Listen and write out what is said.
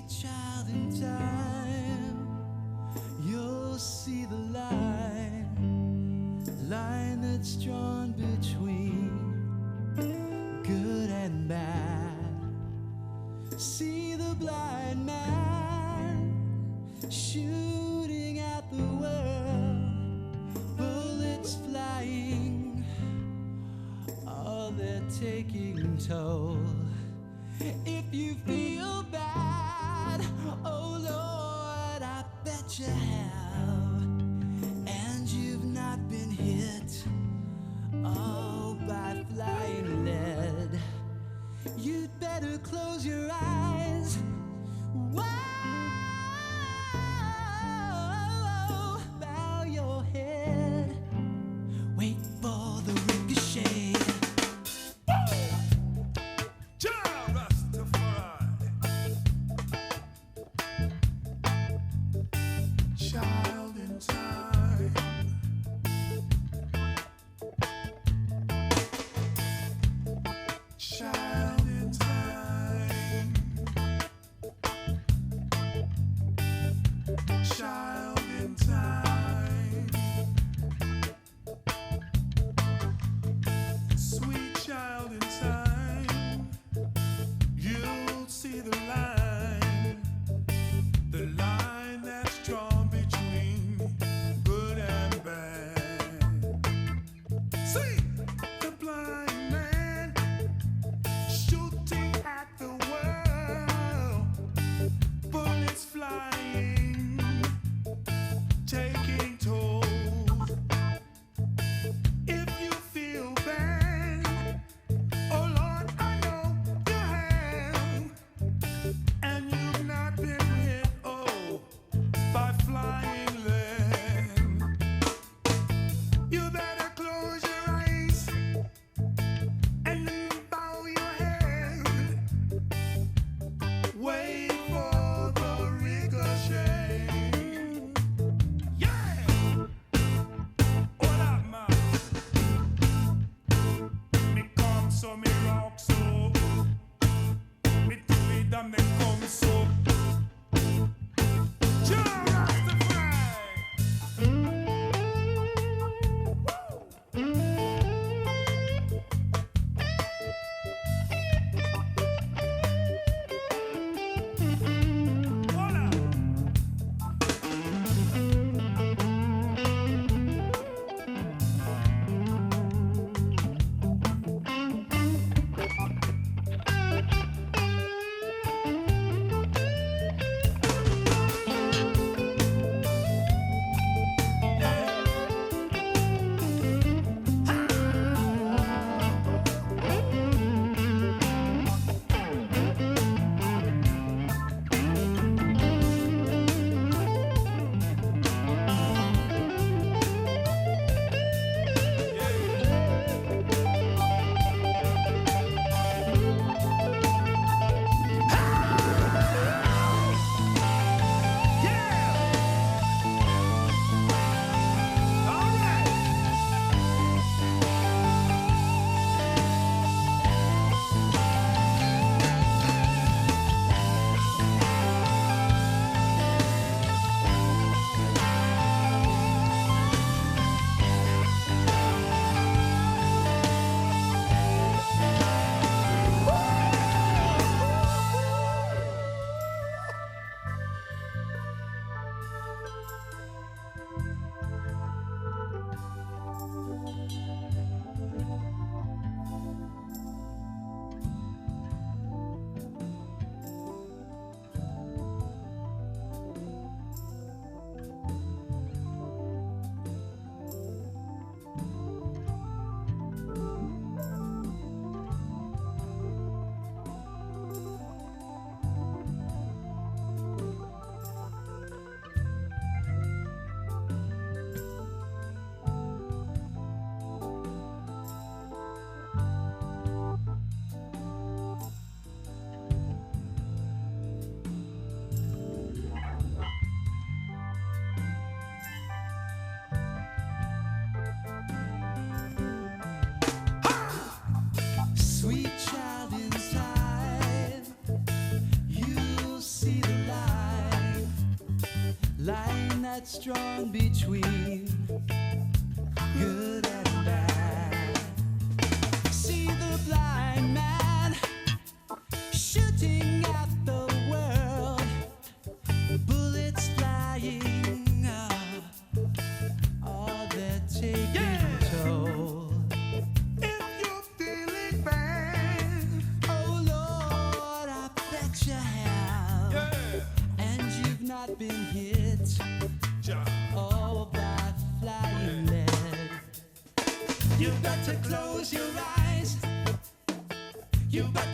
sweet child in time, you'll see the line that's drawn between good and bad. See the blind man shooting at the world, bullets flying, oh, they're taking toll. If you feel bad, oh Lord, I bet you have, and you've not been hit, oh, by flying lead, you'd better close your eyes. Whoa, bow your head, wait for the ricochet. Jah Rastafari. that's drawn between good and bad. See the blind man shooting at the world, bullets flying, all they're taking toll. If you're feeling bad, Oh Lord, I bet you have, and you've not been hit, oh, by flying lead. You've got to close your eyes. You've got